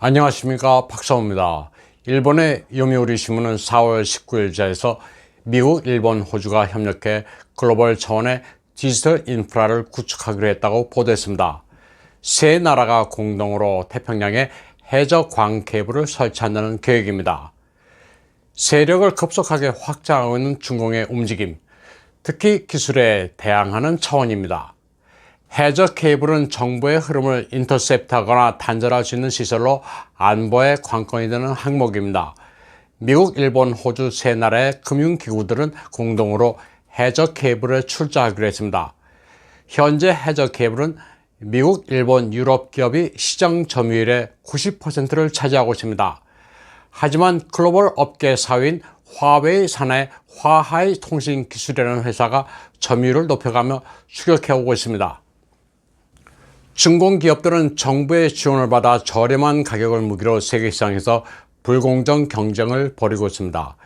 안녕하십니까, 박사호입니다. 일본의 요미우리 신문은 4월 19일자에서 미국, 일본, 호주가 협력해 글로벌 차원의 디지털 인프라를 구축하기로 했다고 보도했습니다. 세 나라가 공동으로 태평양에 해저 광 케이블을 설치한다는 계획입니다. 세력을 급속하게 확장하고 있는 중공의 움직임, 특히 기술에 대항하는 차원입니다. 해저 케이블은 정보의 흐름을 인터셉트하거나 단절할 수 있는 시설로 안보에 관건이 되는 항목입니다. 미국, 일본, 호주 세 나라의 금융기구들은 공동으로 해저 케이블에 출자하기로 했습니다. 현재 해저 케이블은 미국, 일본, 유럽 기업이 시장 점유율의 90%를 차지하고 있습니다. 하지만 글로벌 업계 사위인 화웨이 산하의 화하이 통신 기술이라는 회사가 점유율을 높여가며 추격해오고 있습니다. 중공 기업들은 정부의 지원을 받아 저렴한 가격을 무기로 세계 시장에서 불공정 경쟁을 벌이고 있습니다.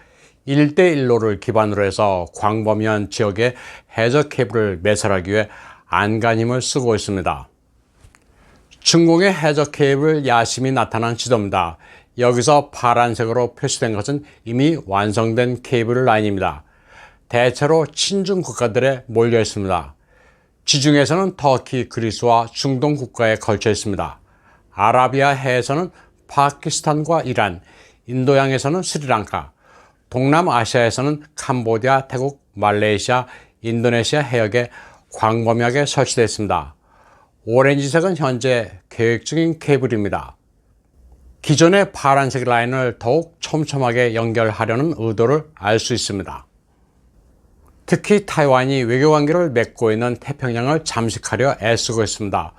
1대1로를 기반으로 해서 광범위한 지역에 해저 케이블을 매설하기 위해 안간힘을 쓰고 있습니다. 중공의 해저 케이블 야심이 나타난 지도입니다. 여기서 파란색으로 표시된 것은 이미 완성된 케이블 라인입니다. 대체로 친중 국가들에 몰려 있습니다. 지중해에서는 터키, 그리스와 중동 국가에 걸쳐 있습니다. 아라비아해에서는 파키스탄과 이란, 인도양에서는 스리랑카, 동남아시아에서는 캄보디아, 태국, 말레이시아, 인도네시아 해역에 광범위하게 설치되어 있습니다. 오렌지색은 현재 계획 중인 케이블입니다. 기존의 파란색 라인을 더욱 촘촘하게 연결하려는 의도를 알 수 있습니다. 특히 타이완이 외교관계를 맺고 있는 태평양을 잠식하려 애쓰고 있습니다.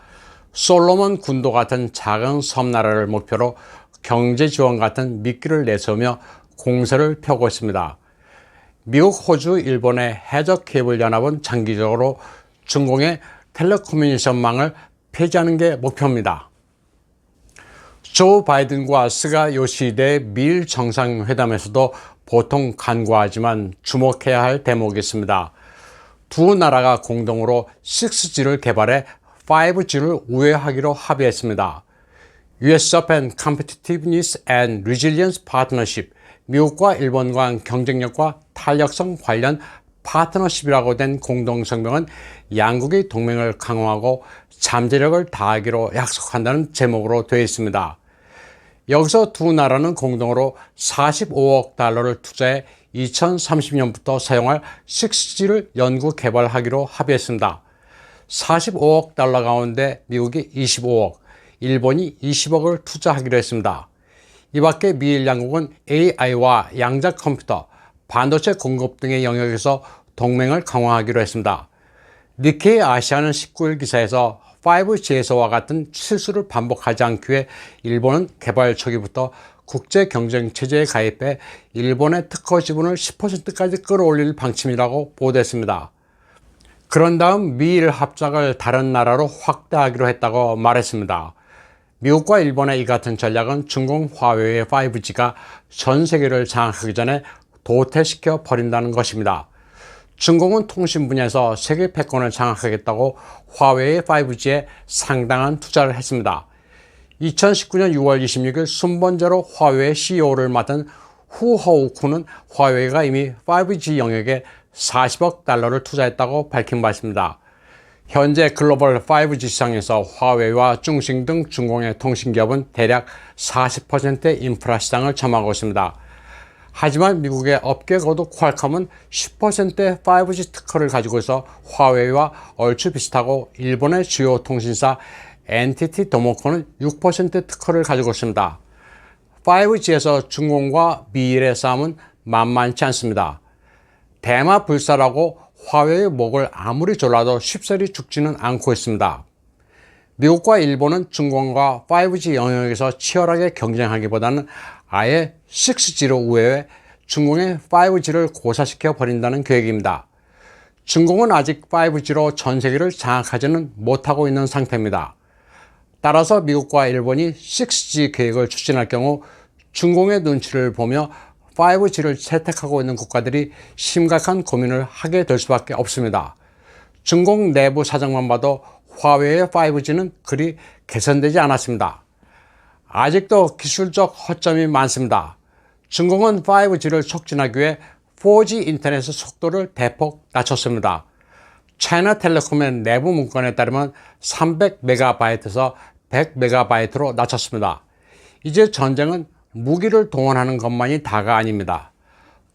솔로몬 군도 같은 작은 섬나라를 목표로 경제 지원 같은 미끼를 내세우며 공세를 펴고 있습니다. 미국, 호주, 일본의 해저 케이블 연합은 장기적으로 중공의 텔레커뮤니케이션망을 폐지하는 게 목표입니다. 조 바이든과 스가 요시히데의 미일 정상회담에서도 보통 간과하지만 주목해야 할 대목이 있습니다. 두 나라가 공동으로 6G를 개발해 5G를 우회하기로 합의했습니다. US-Japan Competitiveness and Resilience Partnership, 미국과 일본 간 경쟁력과 탄력성 관련 파트너십이라고 된 공동성명은 양국이 동맹을 강화하고 잠재력을 다하기로 약속한다는 제목으로 되어 있습니다. 여기서 두 나라는 공동으로 45억 달러를 투자해 2030년부터 사용할 6G를 연구 개발하기로 합의했습니다. 45억 달러 가운데 미국이 25억, 일본이 20억을 투자하기로 했습니다. 이 밖에 미일 양국은 AI와 양자 컴퓨터, 반도체 공급 등의 영역에서 동맹을 강화하기로 했습니다. 니케이 아시아는 19일 기사에서 5G에서와 같은 실수를 반복하지 않기 위해 일본은 개발 초기부터 국제 경쟁 체제에 가입해 일본의 특허 지분을 10%까지 끌어올릴 방침이라고 보도했습니다. 그런 다음 미일 합작을 다른 나라로 확대하기로 했다고 말했습니다. 미국과 일본의 이 같은 전략은 중공 화웨이의 5G가 전 세계를 장악하기 전에 도태시켜 버린다는 것입니다. 중공은 통신 분야에서 세계 패권을 장악하겠다고 화웨이 5G에 상당한 투자를 했습니다. 2019년 6월 26일 순번제로 화웨이 CEO를 맡은 후허우쿠는 화웨이가 이미 5G 영역에 40억 달러를 투자했다고 밝힌 바 있습니다. 현재 글로벌 5G 시장에서 화웨이와 중싱 등 중공의 통신기업은 대략 40%의 인프라 시장을 점하고 있습니다. 하지만 미국의 업계 거두 퀄컴은 10%의 5G 특허를 가지고 있어 화웨이와 얼추 비슷하고 일본의 주요 통신사 NTT 도모코는 6% 특허를 가지고 있습니다. 5G에서 중공과 미일의 싸움은 만만치 않습니다. 대마 불사라고 화웨이의 목을 아무리 졸라도 쉽사리 죽지는 않고 있습니다. 미국과 일본은 중공과 5G 영역에서 치열하게 경쟁하기보다는 아예 6G로 우회해 중공의 5G를 고사시켜 버린다는 계획입니다. 중공은 아직 5G로 전 세계를 장악하지는 못하고 있는 상태입니다. 따라서 미국과 일본이 6G 계획을 추진할 경우 중공의 눈치를 보며 5G를 채택하고 있는 국가들이 심각한 고민을 하게 될 수밖에 없습니다. 중공 내부 사정만 봐도 화웨이의 5G는 그리 개선되지 않았습니다. 아직도 기술적 허점이 많습니다. 중국은 5G를 촉진하기 위해 4G 인터넷 속도를 대폭 낮췄습니다. 차이나텔레콤의 내부 문건에 따르면 300MB에서 100MB로 낮췄습니다. 이제 전쟁은 무기를 동원하는 것만이 다가 아닙니다.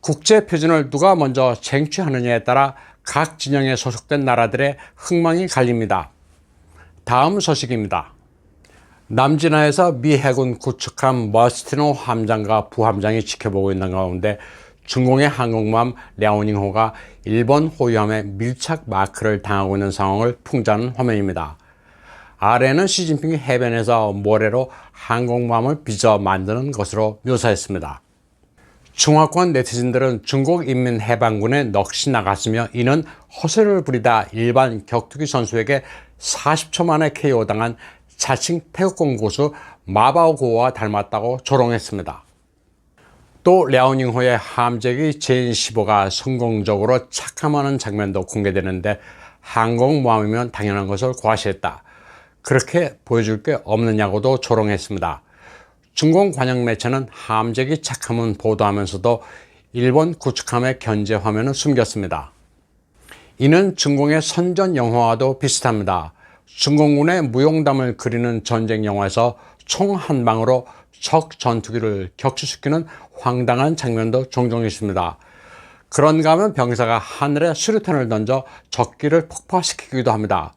국제 표준을 누가 먼저 쟁취하느냐에 따라 각 진영에 소속된 나라들의 흥망이 갈립니다. 다음 소식입니다. 남진하에서 미 해군 구축함 머스티노 함장과 부함장이 지켜보고 있는 가운데 중공의 항공모함 랴오닝호가 일본 호위함의 밀착 마크를 당하고 있는 상황을 풍자하는 화면입니다. 아래는 시진핑이 해변에서 모래로 항공모함을 빚어 만드는 것으로 묘사했습니다. 중화권 네티즌들은 중국 인민해방군에 넋이 나갔으며 이는 허세를 부리다 일반 격투기 선수에게 40초 만에 KO당한 자칭 태국공 고수 마바오고와 닮았다고 조롱했습니다. 또 랴오닝호의 함재기 제인15가 성공적으로 착함하는 장면도 공개되는데 항공모함이면 당연한 것을 과시했다. 그렇게 보여줄 게 없느냐고도 조롱했습니다. 중공 관영 매체는 함재기 착함은 보도하면서도 일본 구축함의 견제 화면을 숨겼습니다. 이는 중공의 선전 영화와도 비슷합니다. 중공군의 무용담을 그리는 전쟁 영화에서 총 한 방으로 적 전투기를 격추시키는 황당한 장면도 종종 있습니다. 그런가 하면 병사가 하늘에 수류탄을 던져 적기를 폭파시키기도 합니다.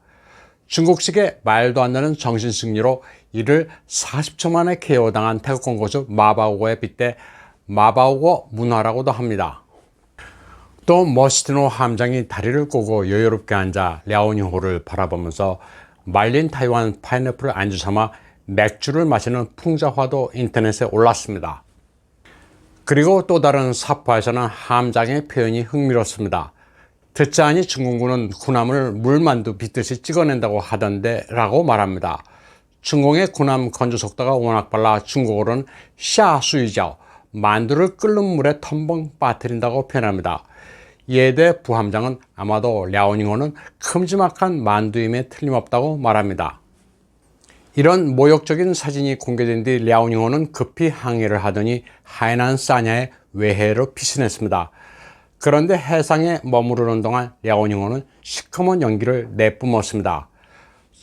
중국식의 말도 안 되는 정신승리로 이를 40초 만에 KO당한 태국공 고수 마바오고에 빗대 마바오고 문화라고도 합니다. 또 머스티노 함장이 다리를 꼬고 여유롭게 앉아 랴오닝호를 바라보면서 말린 타이완 파인애플을 안주 삼아 맥주를 마시는 풍자화도 인터넷에 올랐습니다. 그리고 또 다른 사파에서는 함장의 표현이 흥미롭습니다. 듣자하니 중공군은 군함을 물만두 빚듯이 찍어낸다고 하던데 라고 말합니다. 중공의 군함 건조 속도가 워낙 빨라 중국어로는 샤수이자오, 만두를 끓는 물에 텀벙 빠뜨린다고 표현합니다. 이에 대해 부함장은 아마도 랴오닝호는 큼지막한 만두임에 틀림없다고 말합니다. 이런 모욕적인 사진이 공개된 뒤 랴오닝호는 급히 항의를 하더니 하이난 사냐의 외해로 피신했습니다. 그런데 해상에 머무르는 동안 랴오닝호는 시커먼 연기를 내뿜었습니다.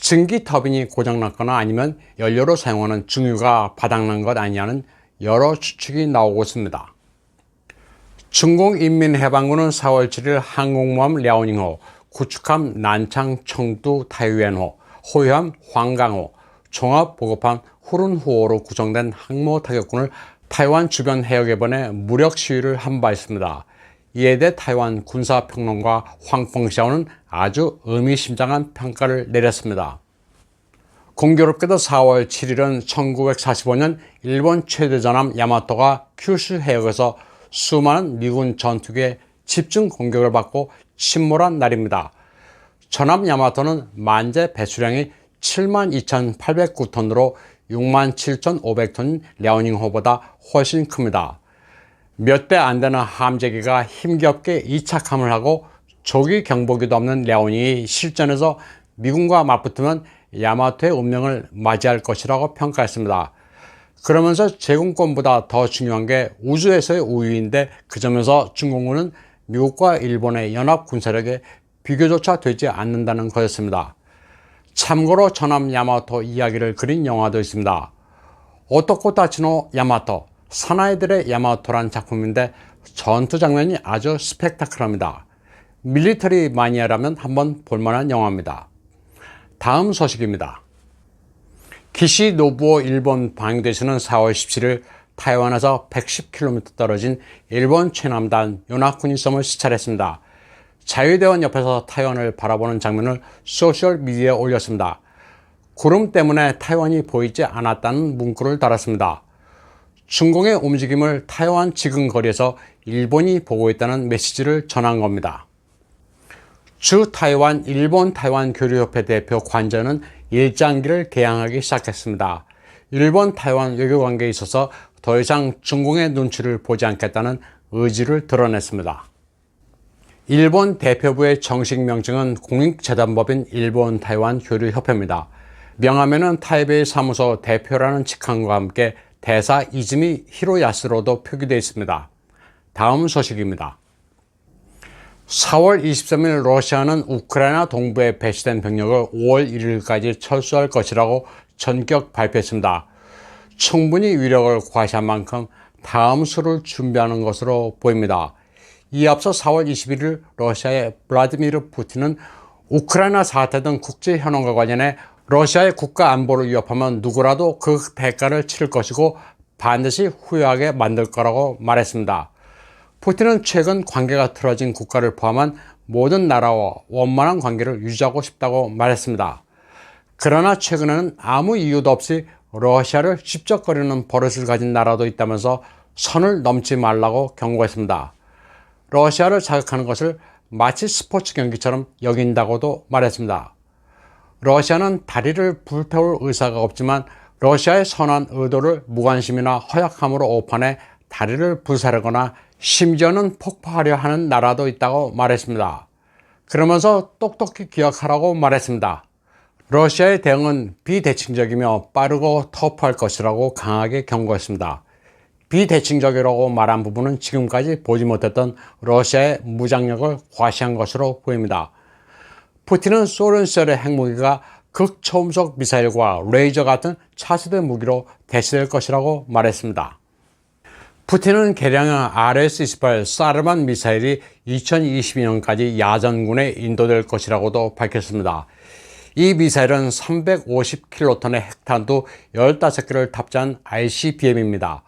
증기 터빈이 고장났거나 아니면 연료로 사용하는 중유가 바닥난 것 아니냐는 여러 추측이 나오고 있습니다. 중공인민해방군은 4월 7일 항공모함 랴오닝호, 구축함 난창 청두 타이완호, 호위함 황강호, 종합보급함 후룬후호로 구성된 항모 타격군을 타이완 주변 해역에 보내 무력 시위를 한 바 있습니다. 이에 대해 타이완 군사평론가 황펑샤오는 아주 의미심장한 평가를 내렸습니다. 공교롭게도 4월 7일은 1945년 일본 최대 전함 야마토가 큐슈 해역에서 수많은 미군 전투기의 집중 공격을 받고 침몰한 날입니다. 전함 야마토는 만재 배수량이 72,809톤으로 67,500톤인 랴오닝호보다 훨씬 큽니다. 몇 배 안 되는 함재기가 힘겹게 이착함을 하고 조기 경보기도 없는 랴오닝이 실전에서 미군과 맞붙으면 야마토의 운명을 맞이할 것이라고 평가했습니다. 그러면서 제공권보다 더 중요한 게 우주에서의 우위인데 그 점에서 중공군은 미국과 일본의 연합 군사력에 비교조차 되지 않는다는 것이었습니다. 참고로 전함 야마토 이야기를 그린 영화도 있습니다. 오토코 타치노 야마토, 사나이들의 야마토란 작품인데 전투 장면이 아주 스펙타클합니다. 밀리터리 마니아라면 한번 볼만한 영화입니다. 다음 소식입니다. 기시 노부오 일본 방위대사는 4월 17일 타이완에서 110km 떨어진 일본 최남단 요나쿠니 섬을 시찰했습니다. 자유대원 옆에서 타이완을 바라보는 장면을 소셜미디어에 올렸습니다. 구름 때문에 타이완이 보이지 않았다는 문구를 달았습니다. 중공의 움직임을 타이완 지근거리에서 일본이 보고 있다는 메시지를 전한 겁니다. 주 타이완 일본 타이완 교류협회 대표 관저는 일장기를 개항하기 시작했습니다. 일본 타이완 외교관계에 있어서 더 이상 중공의 눈치를 보지 않겠다는 의지를 드러냈습니다. 일본 대표부의 정식 명칭은 공익재단법인 일본 타이완 교류협회입니다. 명함에는 타이베이 사무소 대표라는 직함과 함께 대사 이즈미 히로야스로도 표기되어 있습니다. 다음 소식입니다. 4월 23일 러시아는 우크라이나 동부에 배치된 병력을 5월 1일까지 철수할 것이라고 전격 발표했습니다. 충분히 위력을 과시한 만큼 다음 수를 준비하는 것으로 보입니다. 이에 앞서 4월 21일 러시아의 블라디미르 푸틴은 우크라이나 사태 등 국제 현안과 관련해 러시아의 국가 안보를 위협하면 누구라도 그 대가를 치를 것이고 반드시 후회하게 만들 거라고 말했습니다. 푸틴은 최근 관계가 틀어진 국가를 포함한 모든 나라와 원만한 관계를 유지하고 싶다고 말했습니다. 그러나 최근에는 아무 이유도 없이 러시아를 찝쩍거리는 버릇을 가진 나라도 있다면서 선을 넘지 말라고 경고했습니다. 러시아를 자극하는 것을 마치 스포츠 경기처럼 여긴다고도 말했습니다. 러시아는 다리를 불태울 의사가 없지만 러시아의 선한 의도를 무관심이나 허약함으로 오판해 다리를 불사르거나 심지어는 폭파하려 하는 나라도 있다고 말했습니다. 그러면서 똑똑히 기억하라고 말했습니다. 러시아의 대응은 비대칭적이며 빠르고 터프할 것이라고 강하게 경고했습니다. 비대칭적이라고 말한 부분은 지금까지 보지 못했던 러시아의 무장력을 과시한 것으로 보입니다. 푸틴은 소련 시절의 핵무기가 극초음속 미사일과 레이저 같은 차세대 무기로 대체될 것이라고 말했습니다. 푸틴은 개량형 RS-28 사르만 미사일이 2022년까지 야전군에 인도될 것이라고도 밝혔습니다. 이 미사일은 350킬로톤의 핵탄두 15개를 탑재한 ICBM입니다.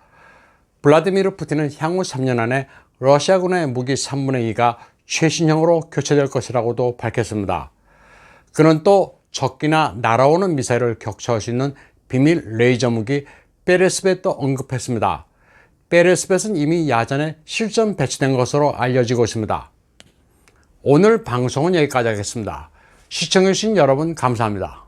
블라디미르 푸틴은 향후 3년 안에 러시아군의 무기 3분의 2가 최신형으로 교체될 것이라고도 밝혔습니다. 그는 또 적기나 날아오는 미사일을 격추할 수 있는 비밀 레이저 무기 베레스벳도 언급했습니다. 베레스벳은 이미 야전에 실전 배치된 것으로 알려지고 있습니다. 오늘 방송은 여기까지 하겠습니다. 시청해주신 여러분 감사합니다.